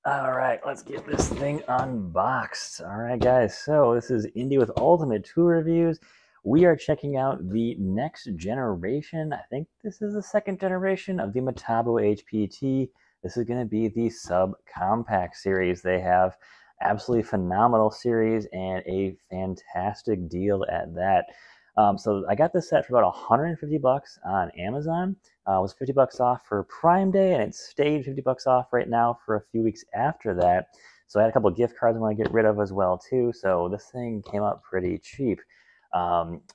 All right, let's get this thing unboxed. All right, guys, so this is Indy with Ultimate Tool Reviews. We are checking out the next generation. I think this is the second generation of the Metabo HPT. This is going to be the subcompact series. They have absolutely phenomenal series and a fantastic deal at that. So I got this set for about 150 bucks on Amazon. It was 50 bucks off for Prime Day, and it stayed 50 bucks off right now for a few weeks after that. So I had a couple of gift cards I want to get rid of as well too. So this thing came up pretty cheap.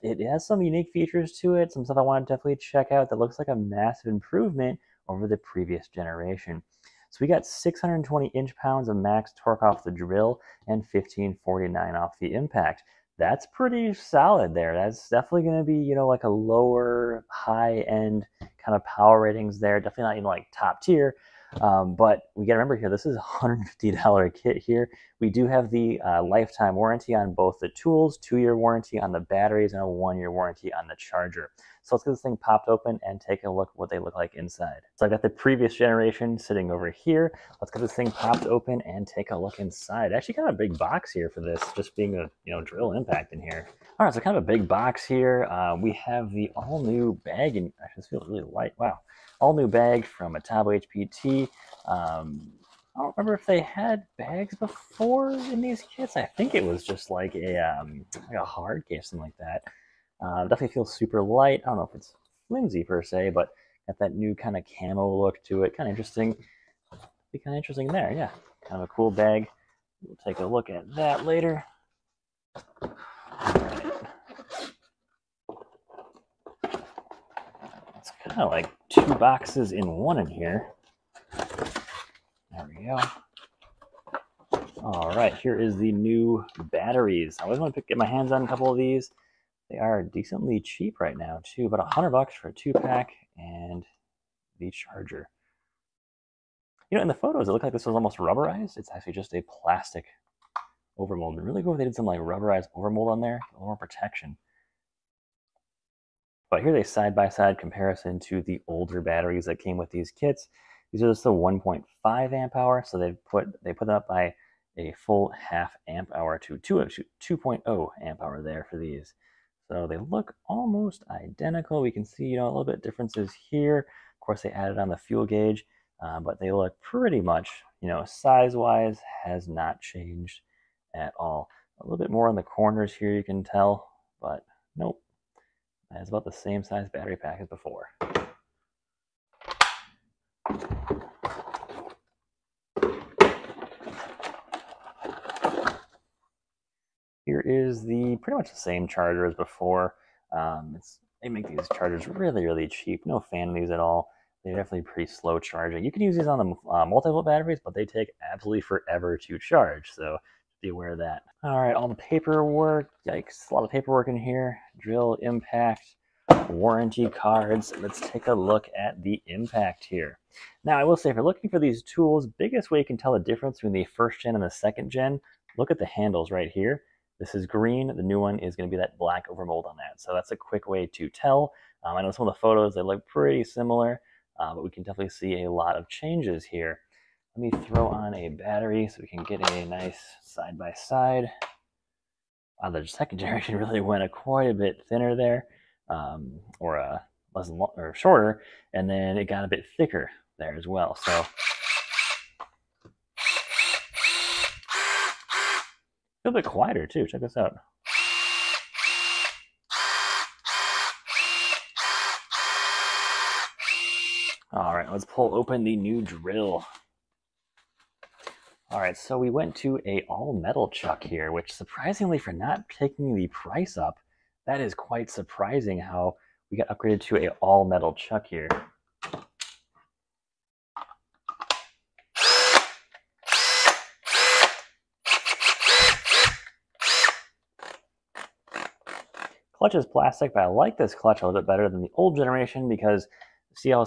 It has some unique features to it, some stuff I want to definitely check out that looks like a massive improvement over the previous generation. So we got 620 inch-pounds of max torque off the drill and 1549 off the impact. That's pretty solid there. That's definitely going to be, you know, like a lower high-end kind of power ratings there. Definitely not even like top tier. But we got to remember here, this is a $150 kit here. We do have the lifetime warranty on both the tools, 2-year warranty on the batteries, and a 1-year warranty on the charger. So let's get this thing popped open and take a look at what they look like inside. So I got the previous generation sitting over here. Let's get this thing popped open and take a look inside. Actually got a big box here for this, just being a, you know, drill impact in here. All right, so kind of a big box here. We have the all-new bag, and actually this feels really light. Wow. All new bag from Metabo HPT. I don't remember if they had bags before in these kits. I think it was just like a hard case, something like that. Definitely feels super light. I don't know if it's flimsy per se, but got that new kind of camo look to it. Kind of interesting. Be kind of interesting there, yeah. Kind of a cool bag. We'll take a look at that later. All right. It's kind of like 2 boxes in one in here. There we go. All right, here is the new batteries. I always want to get my hands on a couple of these. They are decently cheap right now too, about 100 bucks for a 2-pack and the charger. You know, in the photos, it looked like this was almost rubberized. It's actually just a plastic overmold. It'd really cool if they did some like rubberized overmold on there, a little more protection. But here's a side-by-side comparison to the older batteries that came with these kits. These are just the 1.5 amp hour, so they put them up by a full half amp hour to 2.0 amp hour there for these. So they look almost identical. We can see, you know, a little bit differences here. Of course, they added on the fuel gauge, but they look pretty much, you know, size-wise has not changed at all. A little bit more on the corners here, you can tell, but nope. It's about the same size battery pack as before. Here is pretty much the same charger as before. They make these chargers really, really cheap. No fan of these at all. They're definitely pretty slow charging. You can use these on the multi-volt batteries, but they take absolutely forever to charge. So be aware of that. All right, all the paperwork. Yikes, a lot of paperwork in here. Drill+Impact, warranty cards. Let's take a look at the impact here. Now, I will say, if you're looking for these tools, biggest way you can tell the difference between the first gen and the second gen, look at the handles right here. This is green. The new one is going to be that black overmold on that. So that's a quick way to tell. I know some of the photos, they look pretty similar, but we can definitely see a lot of changes here. Let me throw on a battery so we can get a nice side-by-side. Wow, the second generation really went quite a bit thinner there, or shorter, and then it got a bit thicker there as well. So a little bit quieter too. Check this out. All right, let's pull open the new drill. All right, so we went to a all-metal chuck here, which surprisingly, for not taking the price up, that is quite surprising how we got upgraded to a all-metal chuck here. Clutch is plastic, but I like this clutch a little bit better than the old generation because see how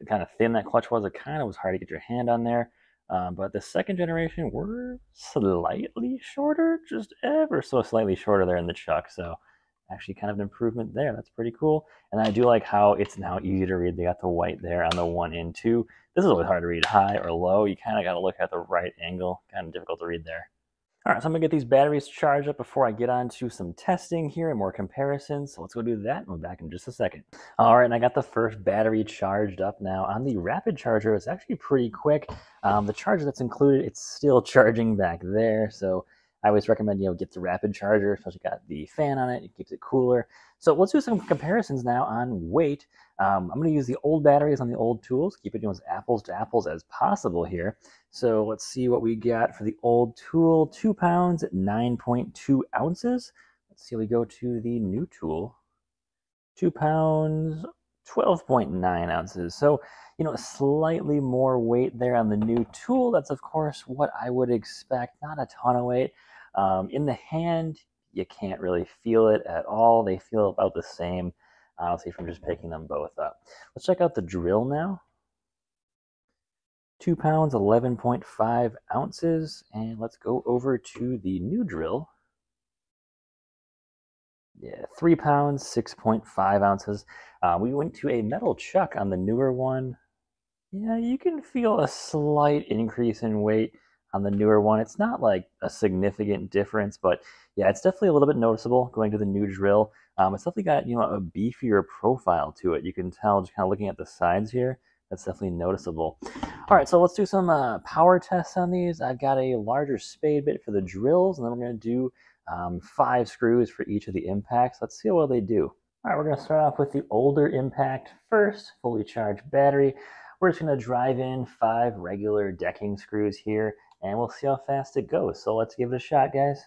kind of thin that clutch was? It kind of was hard to get your hand on there. But the second generation were slightly shorter, just ever so slightly shorter there in the chuck. So actually kind of an improvement there. That's pretty cool. And I do like how it's now easy to read. They got the white there on the 1 and 2. This is always hard to read, high or low. You kind of got to look at the right angle. Kind of difficult to read there. All right, so I'm gonna get these batteries charged up before I get on to some testing here and more comparisons. So let's go do that, and we'll be back in just a second. All right, and I got the first battery charged up now. On the rapid charger, it's actually pretty quick. The charger that's included, it's still charging back there. So I always recommend, get the rapid charger, especially got the fan on it. It keeps it cooler. So let's do some comparisons now on weight. I'm going to use the old batteries on the old tools, keep it as apples to apples as possible here. So let's see what we got for the old tool, 2 pounds, 9.2 ounces. Let's see, we go to the new tool, 2 pounds, 12.9 ounces. So, slightly more weight there on the new tool. That's, of course, what I would expect, not a ton of weight. In the hand, you can't really feel it at all. They feel about the same, honestly, from just picking them both up. Let's check out the drill now. 2 pounds, 11.5 ounces. And let's go over to the new drill. Yeah, 3 pounds, 6.5 ounces. We went to a metal chuck on the newer one. Yeah, you can feel a slight increase in weight on the newer one. It's not like a significant difference, but yeah, it's definitely a little bit noticeable going to the new drill. It's definitely got, a beefier profile to it. You can tell just kind of looking at the sides here. That's definitely noticeable. All right, so let's do some power tests on these. I've got a larger spade bit for the drills, and then we're going to do 5 screws for each of the impacts. Let's see how well they do. All right, we're going to start off with the older impact first, fully charged battery. We're just going to drive in 5 regular decking screws here, and we'll see how fast it goes. So let's give it a shot, guys.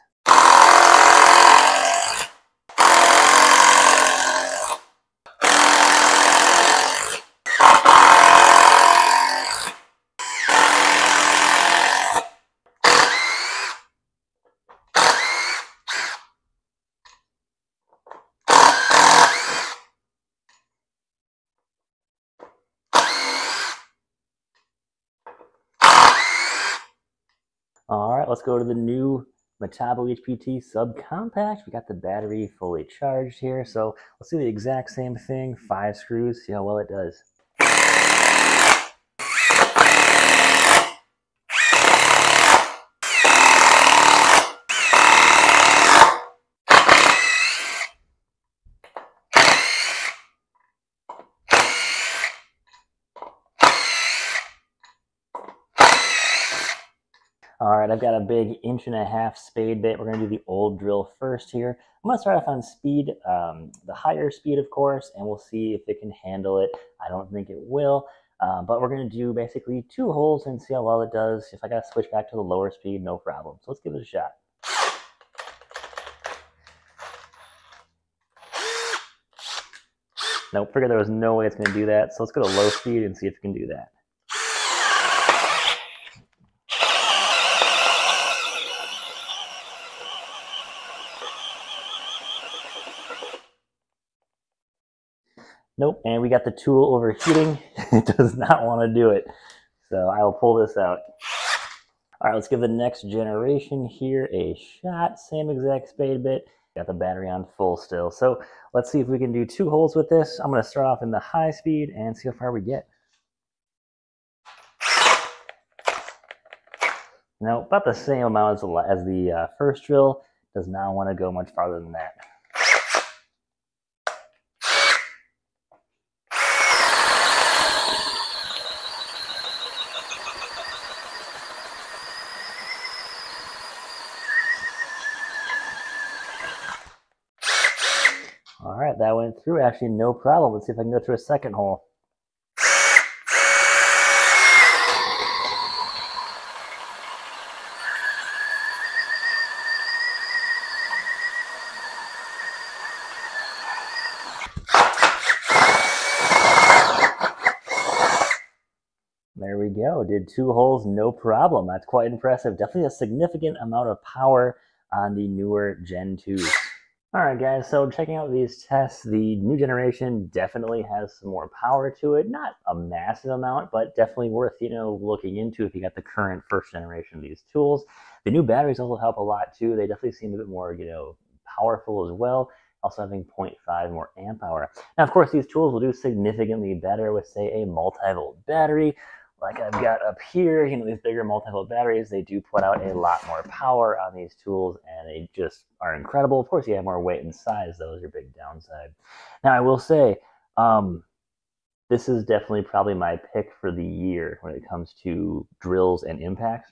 All right, let's go to the new Metabo HPT subcompact. We got the battery fully charged here. So let's do the exact same thing, 5 screws, see how well it does. All right, I've got a big 1.5 inch spade bit. We're going to do the old drill first here. I'm going to start off on speed, the higher speed, of course, and we'll see if it can handle it. I don't think it will, but we're going to do basically 2 holes and see how well it does. If I got to switch back to the lower speed, no problem. So let's give it a shot. Nope, figured there was no way it's going to do that. So let's go to low speed and see if it can do that. Nope, and we got the tool overheating. It does not want to do it. So I will pull this out. All right, let's give the next generation here a shot. Same exact spade bit. Got the battery on full still. So let's see if we can do 2 holes with this. I'm going to start off in the high speed and see how far we get. Now, about the same amount as the first drill. Does not want to go much farther than that. All right, that went through actually no problem. Let's see if I can go through a second hole. There we go. Did 2 holes, no problem. That's quite impressive. Definitely a significant amount of power on the newer Gen 2s. All right, guys, so checking out these tests, the new generation definitely has some more power to it. Not a massive amount, but definitely worth, looking into if you got the current first generation of these tools. The new batteries also help a lot, too. They definitely seem a bit more, powerful as well. also having 0.5 more amp hour. Now, of course, these tools will do significantly better with, say, a multi-volt battery, like I've got up here. You know, these bigger multi-volt batteries, they do put out a lot more power on these tools, and they just are incredible. Of course, you have more weight and size. Those are your big downside. Now, I will say, this is definitely probably my pick for the year when it comes to drills and impacts.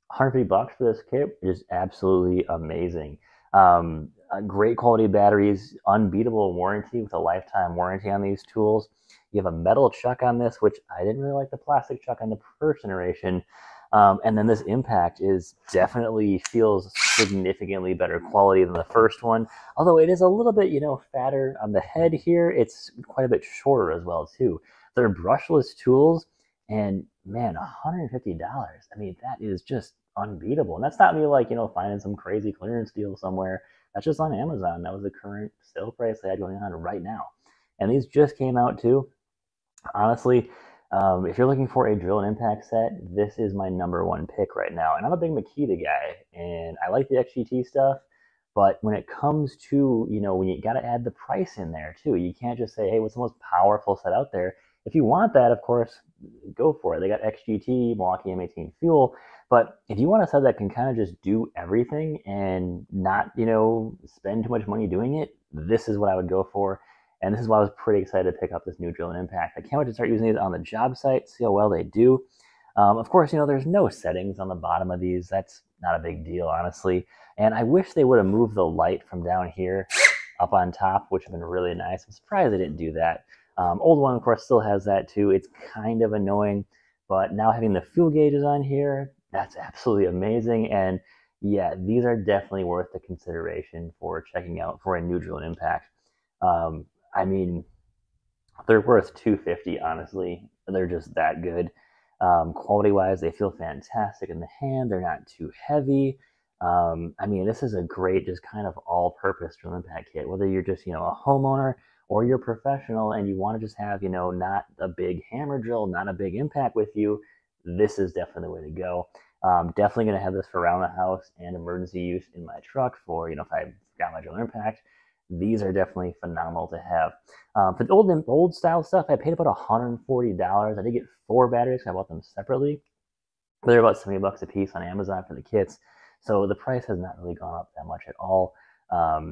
150 bucks for this kit is absolutely amazing. Great quality batteries, unbeatable warranty with a lifetime warranty on these tools. You have a metal chuck on this, which I didn't really like the plastic chuck on the first generation. And then this impact is definitely feels significantly better quality than the first one. Although it is a little bit, you know, fatter on the head here. It's quite a bit shorter as well, too. They're brushless tools, and man, $150. I mean, that is just unbeatable. And that's not me, like, you know, finding some crazy clearance deal somewhere. That's just on Amazon. That was the current sale price they had going on right now. And these just came out too. Honestly, if you're looking for a drill and impact set, this is my #1 pick right now. And I'm a big Makita guy, and I like the HPT stuff. But when it comes to, you know, when you got to add the price in there too, you can't just say, hey, what's the most powerful set out there? If you want that, of course, go for it. They got XGT, Milwaukee M18 fuel. But if you want a set that can kind of just do everything and not, you know, spend too much money doing it, this is what I would go for. And this is why I was pretty excited to pick up this new Drill and Impact. I can't wait to start using these on the job site, see how well they do. Of course, you know, there's no settings on the bottom of these. That's not a big deal, honestly. And I wish they would have moved the light from down here up on top, which would have been really nice. I'm surprised they didn't do that. Old one, of course, still has that too. It's kind of annoying, but now having the fuel gauges on here, that's absolutely amazing. And yeah, these are definitely worth the consideration for checking out for a new Drill and Impact. I mean, they're worth $250, honestly. They're just that good. Quality-wise, they feel fantastic in the hand. They're not too heavy. I mean, this is a great, just kind of all-purpose drill impact kit. Whether you're just, you know, a homeowner or you're a professional and you want to just have, you know, not a big hammer drill, not a big impact with you, this is definitely the way to go. Definitely going to have this for around the house and emergency use in my truck for, you know, if I got my drill impact. These are definitely phenomenal to have. For the old style stuff, I paid about $140. I did get 4 batteries. I bought them separately. They're about 70 bucks a piece on Amazon for the kits. So the price has not really gone up that much at all.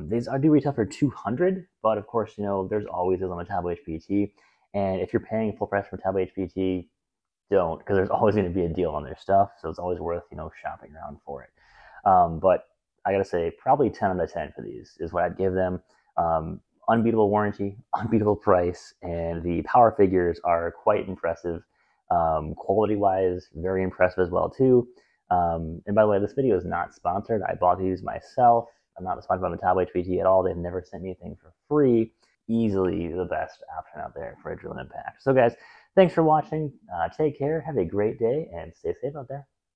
These do retail for $200, but of course, you know, there's always deals on Metabo HPT. And if you're paying full price for Metabo HPT, don't, because there's always going to be a deal on their stuff. So it's always worth, you know, shopping around for it. But I gotta say, probably 10 out of 10 for these is what I'd give them. Unbeatable warranty, unbeatable price, and the power figures are quite impressive. Quality-wise, very impressive as well too. And by the way, this video is not sponsored. I bought these myself. I'm not sponsored by Metabo HPT at all. They've never sent me anything for free. Easily the best option out there for a drill and impact. So guys, thanks for watching. Take care, have a great day, and stay safe out there.